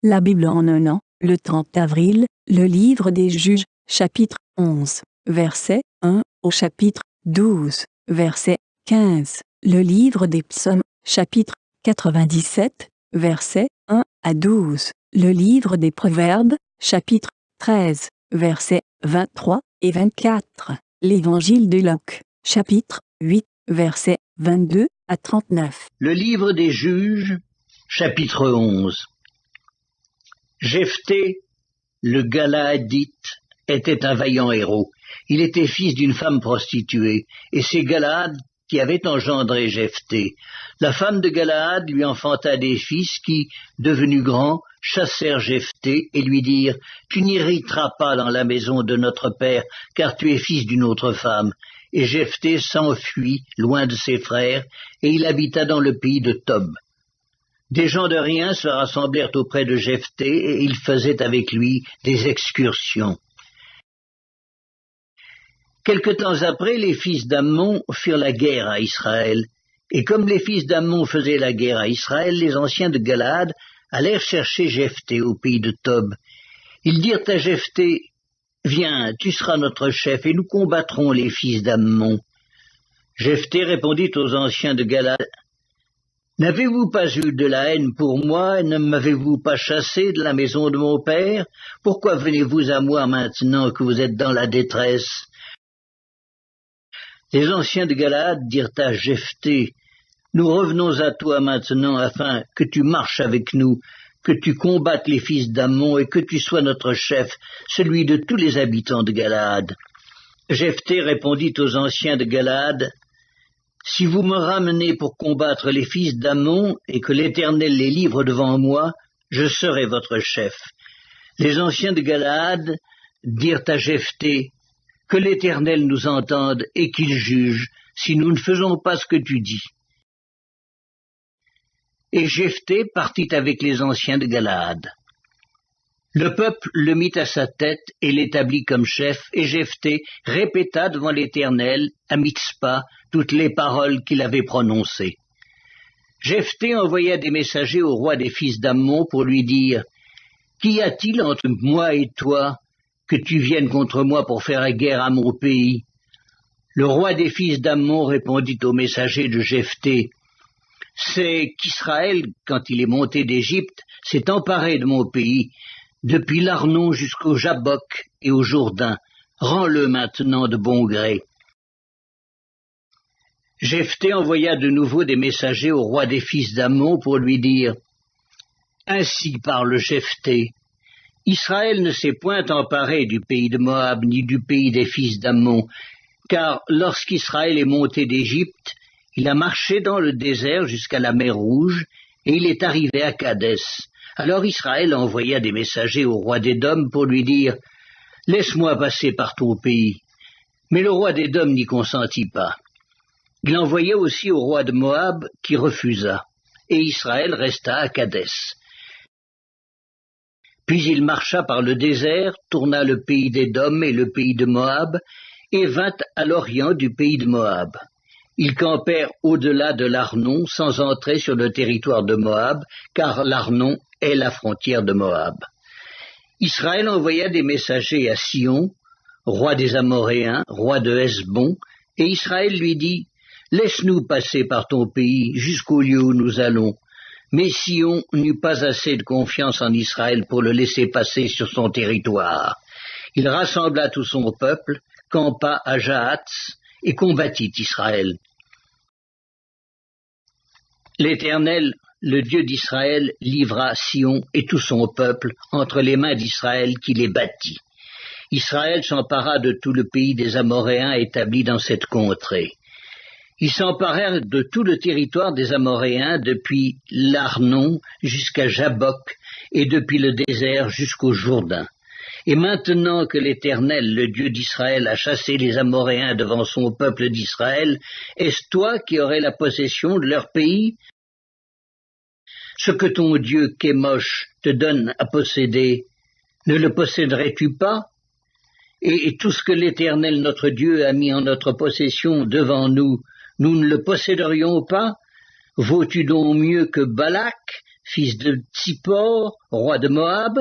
La Bible en un an, le 30 avril, le livre des Juges, chapitre 11, verset 1 au chapitre 12, verset 15. Le livre des Psaumes, chapitre 97, versets 1 à 12. Le livre des Proverbes, chapitre 13, versets 23 et 24. L'Évangile de Luc, chapitre 8, versets 22 à 39. Le livre des Juges, chapitre 11. Jephthé, le Galaadite, était un vaillant héros. Il était fils d'une femme prostituée, et c'est Galaad qui avait engendré Jephthé. La femme de Galaad lui enfanta des fils qui, devenus grands, chassèrent Jephthé et lui dirent « Tu n'hériteras pas dans la maison de notre père, car tu es fils d'une autre femme. » Et Jephthé s'enfuit loin de ses frères, et il habita dans le pays de Tob. Des gens de rien se rassemblèrent auprès de Jephthé, et ils faisaient avec lui des excursions. Quelque temps après, les fils d'Ammon firent la guerre à Israël. Et comme les fils d'Ammon faisaient la guerre à Israël, les anciens de Galaad allèrent chercher Jephthé au pays de Tob. Ils dirent à Jephthé, « Viens, tu seras notre chef, et nous combattrons les fils d'Ammon. » Jephthé répondit aux anciens de Galaad, « N'avez-vous pas eu de la haine pour moi, et ne m'avez-vous pas chassé de la maison de mon père? Pourquoi venez-vous à moi maintenant que vous êtes dans la détresse ?» Les anciens de Galaad dirent à Jephthé, « Nous revenons à toi maintenant afin que tu marches avec nous, que tu combattes les fils d'Ammon et que tu sois notre chef, celui de tous les habitants de Galaad. » Jephthé répondit aux anciens de Galaad, « Si vous me ramenez pour combattre les fils d'Ammon et que l'Éternel les livre devant moi, je serai votre chef. » Les anciens de Galaad dirent à Jephthé, « Que l'Éternel nous entende et qu'il juge, si nous ne faisons pas ce que tu dis. » Et Jephthé partit avec les anciens de Galaad. Le peuple le mit à sa tête et l'établit comme chef, et Jephthé répéta devant l'Éternel, à Mitzpa, toutes les paroles qu'il avait prononcées. Jephthé envoya des messagers au roi des fils d'Ammon pour lui dire, « Qu'y a-t-il entre moi et toi, que tu viennes contre moi pour faire la guerre à mon pays ?» Le roi des fils d'Ammon répondit aux messagers de Jephthé, « C'est qu'Israël, quand il est monté d'Égypte, s'est emparé de mon pays, depuis l'Arnon jusqu'au Jabbok et au Jourdain. Rends-le maintenant de bon gré. » Jephthé envoya de nouveau des messagers au roi des fils d'Ammon pour lui dire, « Ainsi parle Jephthé. Israël ne s'est point emparé du pays de Moab ni du pays des fils d'Ammon, car lorsqu'Israël est monté d'Égypte, il a marché dans le désert jusqu'à la mer Rouge, et il est arrivé à Kadès. Alors Israël envoya des messagers au roi d'Édom pour lui dire, « Laisse-moi passer par ton pays. » Mais le roi d'Édom n'y consentit pas. Il envoya aussi au roi de Moab, qui refusa, et Israël resta à Kadès. Puis il marcha par le désert, tourna le pays d'Édom et le pays de Moab, et vint à l'orient du pays de Moab. Ils campèrent au-delà de l'Arnon, sans entrer sur le territoire de Moab, car l'Arnon est la frontière de Moab. Israël envoya des messagers à Sion, roi des Amoréens, roi de Hesbon, et Israël lui dit, « Laisse-nous passer par ton pays jusqu'au lieu où nous allons. » Mais Sion n'eut pas assez de confiance en Israël pour le laisser passer sur son territoire. Il rassembla tout son peuple, campa à Jahatz et combattit Israël. L'Éternel, le Dieu d'Israël, livra Sion et tout son peuple entre les mains d'Israël qui les battit. Israël s'empara de tout le pays des Amoréens établis dans cette contrée. Ils s'emparèrent de tout le territoire des Amoréens depuis l'Arnon jusqu'à Jabbok et depuis le désert jusqu'au Jourdain. Et maintenant que l'Éternel, le Dieu d'Israël, a chassé les Amoréens devant son peuple d'Israël, est-ce toi qui aurais la possession de leur pays? Ce que ton Dieu Kémosh te donne à posséder, ne le posséderais-tu pas? Et tout ce que l'Éternel notre Dieu a mis en notre possession devant nous, nous ne le posséderions pas? Vaux-tu donc mieux que Balak, fils de Tsippor, roi de Moab?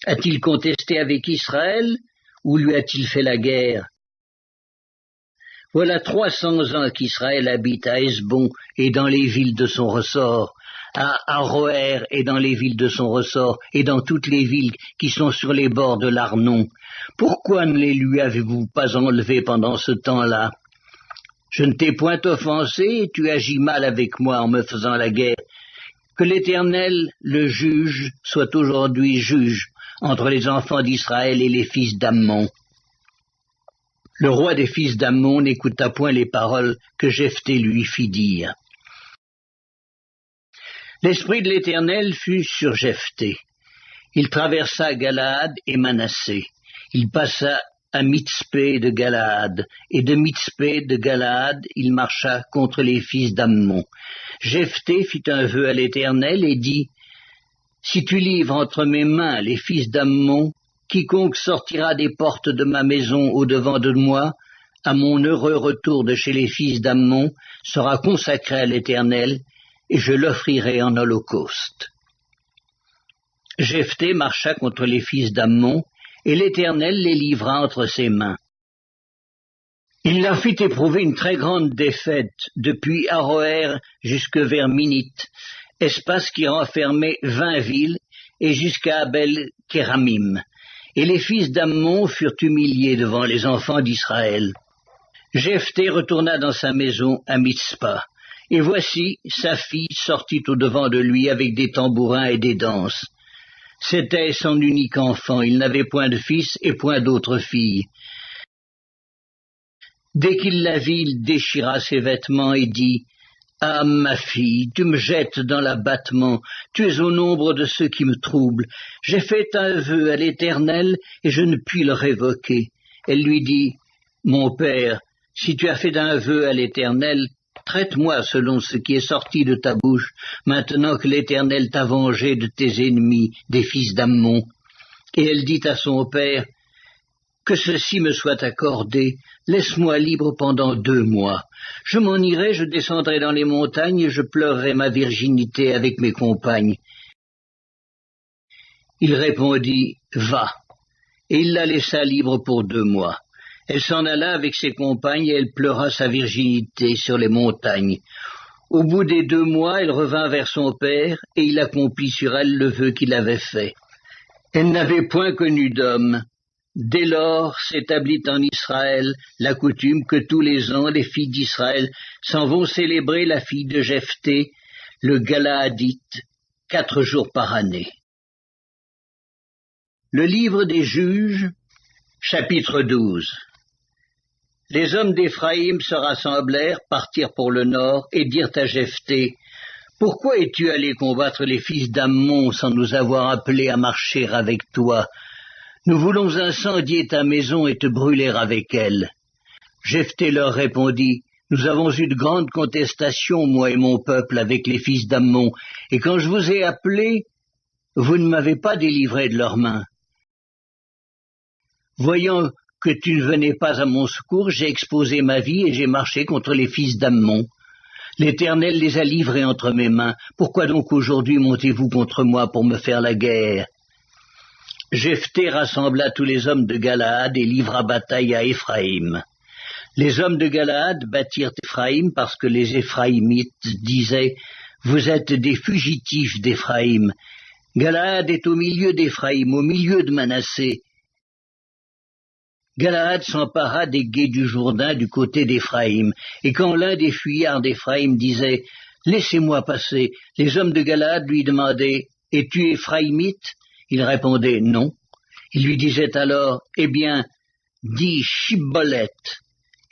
A-t-il contesté avec Israël, ou lui a-t-il fait la guerre? Voilà 300 ans qu'Israël habite à Hesbon et dans les villes de son ressort, à Aroër et dans les villes de son ressort, et dans toutes les villes qui sont sur les bords de l'Arnon. Pourquoi ne les lui avez-vous pas enlevés pendant ce temps-là? Je ne t'ai point offensé, et tu agis mal avec moi en me faisant la guerre. Que l'Éternel, le juge, soit aujourd'hui juge entre les enfants d'Israël et les fils d'Ammon. Le roi des fils d'Ammon n'écouta point les paroles que Jephthé lui fit dire. L'esprit de l'Éternel fut sur Jephthé. Il traversa Galaad et Manassé. Il passa à Mitzpé de Galaad, et de Mitzpé de Galaad il marcha contre les fils d'Ammon. Jephthé fit un vœu à l'Éternel et dit, « Si tu livres entre mes mains les fils d'Ammon, quiconque sortira des portes de ma maison au-devant de moi, à mon heureux retour de chez les fils d'Ammon, sera consacré à l'Éternel, et je l'offrirai en holocauste. » Jephthé marcha contre les fils d'Ammon, et l'Éternel les livra entre ses mains. Il leur fit éprouver une très grande défaite, depuis Aroër jusque vers Minite, espace qui renfermait 20 villes, et jusqu'à Abel-Kéramim. Et les fils d'Ammon furent humiliés devant les enfants d'Israël. Jephthé retourna dans sa maison à Mitzpa, et voici sa fille sortit au-devant de lui avec des tambourins et des danses. C'était son unique enfant, il n'avait point de fils et point d'autre fille. Dès qu'il la vit, il déchira ses vêtements et dit, « Ah, ma fille, tu me jettes dans l'abattement, tu es au nombre de ceux qui me troublent. J'ai fait un vœu à l'Éternel et je ne puis le révoquer. » Elle lui dit, « Mon père, si tu as fait un vœu à l'Éternel, traite-moi selon ce qui est sorti de ta bouche, maintenant que l'Éternel t'a vengé de tes ennemis, des fils d'Ammon. » Et elle dit à son père, « Que ceci me soit accordé, laisse-moi libre pendant 2 mois. Je m'en irai, je descendrai dans les montagnes et je pleurerai ma virginité avec mes compagnes. » Il répondit, « Va. » Et il la laissa libre pour 2 mois. Elle s'en alla avec ses compagnes et elle pleura sa virginité sur les montagnes. Au bout des 2 mois, elle revint vers son père et il accomplit sur elle le vœu qu'il avait fait. Elle n'avait point connu d'homme. Dès lors s'établit en Israël la coutume que tous les ans les filles d'Israël s'en vont célébrer la fille de Jephthé, le Galaadite, 4 jours par année. Le livre des Juges, chapitre 12. Les hommes d'Éphraïm se rassemblèrent, partirent pour le nord et dirent à Jephthé, « Pourquoi es-tu allé combattre les fils d'Ammon sans nous avoir appelés à marcher avec toi? Nous voulons incendier ta maison et te brûler avec elle. » Jephthé leur répondit, « Nous avons eu de grandes contestations, moi et mon peuple, avec les fils d'Ammon, et quand je vous ai appelés, vous ne m'avez pas délivré de leurs mains. Voyant que tu ne venais pas à mon secours, j'ai exposé ma vie et j'ai marché contre les fils d'Ammon. L'Éternel les a livrés entre mes mains. Pourquoi donc aujourd'hui montez-vous contre moi pour me faire la guerre? » Jephthé rassembla tous les hommes de Galaad et livra bataille à Éphraïm. Les hommes de Galaad battirent Éphraïm parce que les Éphraïmites disaient « Vous êtes des fugitifs d'Éphraïm. Galaad est au milieu d'Éphraïm, au milieu de Manassé. » Galaad s'empara des gués du Jourdain du côté d'Éphraïm, et quand l'un des fuyards d'Éphraïm disait « Laissez-moi passer », les hommes de Galaad lui demandaient « Es-tu Éphraïmite » Il répondait « Non ». Il lui disait alors « Eh bien, dis Shibboleth ».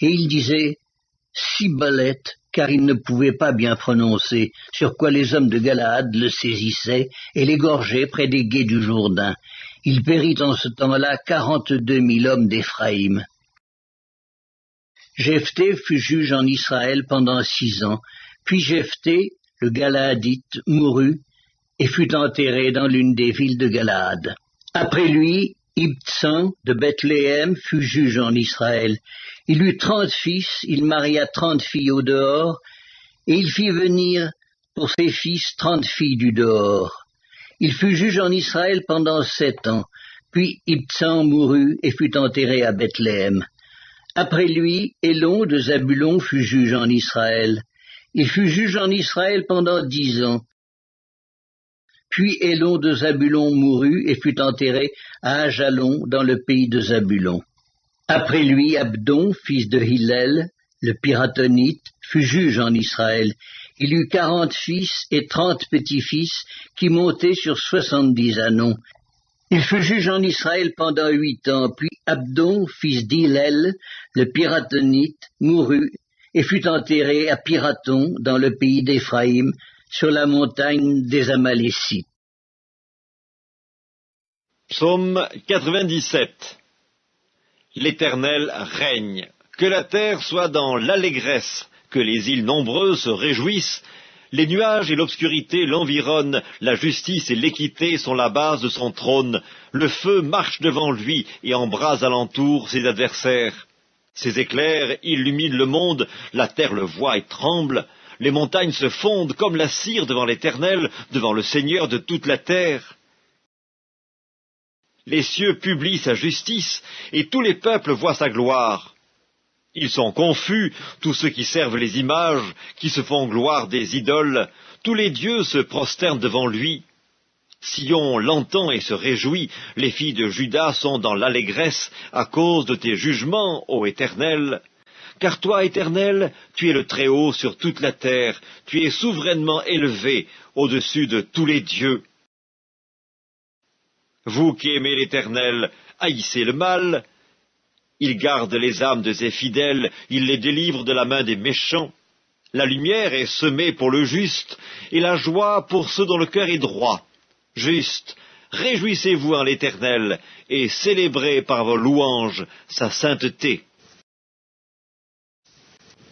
Et il disait « Sibboleth », car il ne pouvait pas bien prononcer, sur quoi les hommes de Galaad le saisissaient et l'égorgeaient près des gués du Jourdain. Il périt en ce temps-là 42 000 hommes d'Éphraïm. Jephthé fut juge en Israël pendant 6 ans, puis Jephthé, le Galaadite, mourut et fut enterré dans l'une des villes de Galaad. Après lui, Ibtsan de Bethléem fut juge en Israël. Il eut 30 fils, il maria 30 filles au dehors, et il fit venir pour ses fils 30 filles du dehors. Il fut juge en Israël pendant 7 ans, puis Ibtsan mourut et fut enterré à Bethléem. Après lui, Élon de Zabulon fut juge en Israël. Il fut juge en Israël pendant 10 ans. Puis Élon de Zabulon mourut et fut enterré à Ajalon dans le pays de Zabulon. Après lui, Abdon, fils de Hillel, le Piratonite, fut juge en Israël. Il eut 40 fils et 30 petits-fils qui montaient sur 70 ânons. Il fut juge en Israël pendant 8 ans, puis Abdon, fils d'Hillel, le Piratonite, mourut et fut enterré à Piraton dans le pays d'Éphraïm, sur la montagne des Amalécites. Psaume 97. L'Éternel règne. Que la terre soit dans l'allégresse, que les îles nombreuses se réjouissent. Les nuages et l'obscurité l'environnent, la justice et l'équité sont la base de son trône. Le feu marche devant lui et embrase alentour ses adversaires. Ses éclairs illuminent le monde, la terre le voit et tremble. Les montagnes se fondent comme la cire devant l'Éternel, devant le Seigneur de toute la terre. Les cieux publient sa justice, et tous les peuples voient sa gloire. Ils sont confus, tous ceux qui servent les images, qui se font gloire des idoles. Tous les dieux se prosternent devant lui. Sion l'entend et se réjouit, les filles de Juda sont dans l'allégresse à cause de tes jugements, ô Éternel. Car toi, Éternel, tu es le Très-Haut sur toute la terre, tu es souverainement élevé au-dessus de tous les dieux. Vous qui aimez l'Éternel, haïssez le mal. Il garde les âmes de ses fidèles, il les délivre de la main des méchants. La lumière est semée pour le juste, et la joie pour ceux dont le cœur est droit. Juste, réjouissez-vous en l'Éternel, et célébrez par vos louanges sa sainteté.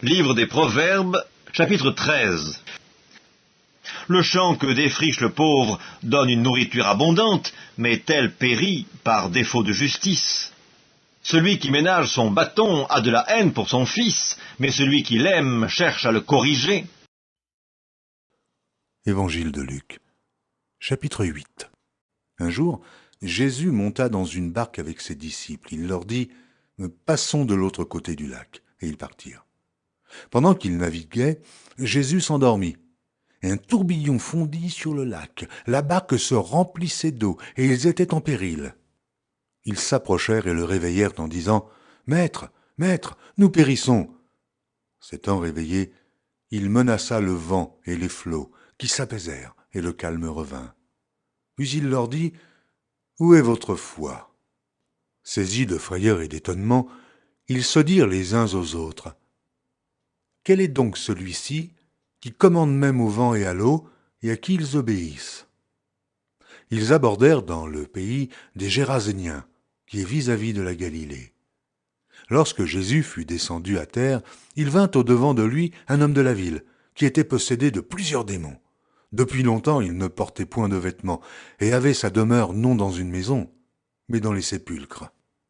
Livre des Proverbes, chapitre 13. Le champ que défriche le pauvre donne une nourriture abondante, mais tel périt par défaut de justice. Celui qui ménage son bâton a de la haine pour son fils, mais celui qui l'aime cherche à le corriger. Évangile de Luc, chapitre 8. Un jour, Jésus monta dans une barque avec ses disciples. Il leur dit « Passons de l'autre côté du lac », et ils partirent. Pendant qu'ils naviguaient, Jésus s'endormit. Un tourbillon fondit sur le lac. La barque se remplissait d'eau, et ils étaient en péril. Ils s'approchèrent et le réveillèrent en disant « Maître, Maître, nous périssons !» S'étant réveillé, il menaça le vent et les flots, qui s'apaisèrent, et le calme revint. Puis il leur dit « Où est votre foi ?» Saisis de frayeur et d'étonnement, ils se dirent les uns aux autres « Quel est donc celui-ci qui commande même au vent et à l'eau, et à qui ils obéissent ?» Ils abordèrent dans le pays des Géraséniens, qui est vis-à-vis de la Galilée. Lorsque Jésus fut descendu à terre, il vint au-devant de lui un homme de la ville, qui était possédé de plusieurs démons. Depuis longtemps, il ne portait point de vêtements, et avait sa demeure non dans une maison, mais dans les sépulcres.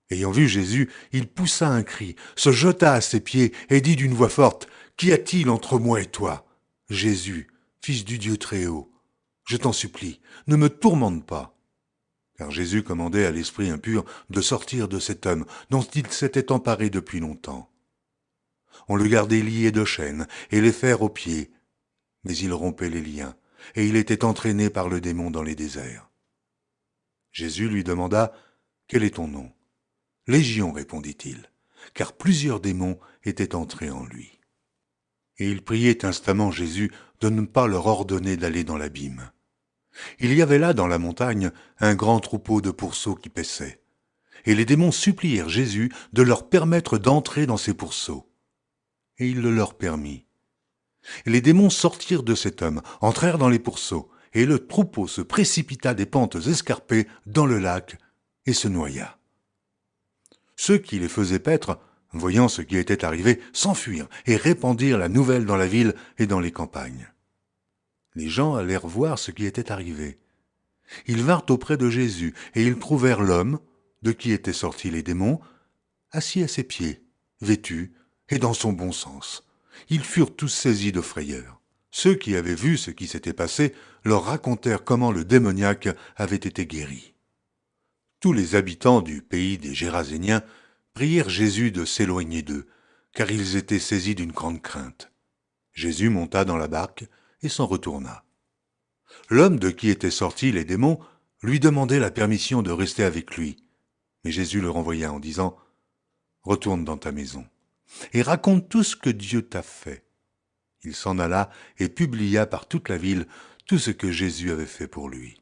Ayant vu Jésus, il poussa un cri, se jeta à ses pieds, et dit d'une voix forte, « Qu'y a-t-il entre moi et toi, Jésus, fils du Dieu Très-Haut ? Je t'en supplie, ne me tourmente pas. » Car Jésus commandait à l'esprit impur de sortir de cet homme dont il s'était emparé depuis longtemps. On le gardait lié de chaînes et les fers aux pieds, mais il rompait les liens, et il était entraîné par le démon dans les déserts. Jésus lui demanda « Quel est ton nom ?» « Légion, répondit-il, car plusieurs démons étaient entrés en lui. Et il priait instamment Jésus de ne pas leur ordonner d'aller dans l'abîme. Il y avait là, dans la montagne, un grand troupeau de pourceaux qui paissaient. Et les démons supplièrent Jésus de leur permettre d'entrer dans ces pourceaux. Et il le leur permit. Et les démons sortirent de cet homme, entrèrent dans les pourceaux, et le troupeau se précipita des pentes escarpées dans le lac et se noya. Ceux qui les faisaient paître, voyant ce qui était arrivé, s'enfuirent et répandirent la nouvelle dans la ville et dans les campagnes. Les gens allèrent voir ce qui était arrivé. Ils vinrent auprès de Jésus, et ils trouvèrent l'homme, de qui étaient sortis les démons, assis à ses pieds, vêtu, et dans son bon sens. Ils furent tous saisis de frayeur. Ceux qui avaient vu ce qui s'était passé leur racontèrent comment le démoniaque avait été guéri. Tous les habitants du pays des Géraséniens prièrent Jésus de s'éloigner d'eux, car ils étaient saisis d'une grande crainte. Jésus monta dans la barque et s'en retourna. L'homme de qui étaient sortis les démons lui demandait la permission de rester avec lui, mais Jésus le renvoya en disant « Retourne dans ta maison et raconte tout ce que Dieu t'a fait. » Il s'en alla et publia par toute la ville tout ce que Jésus avait fait pour lui.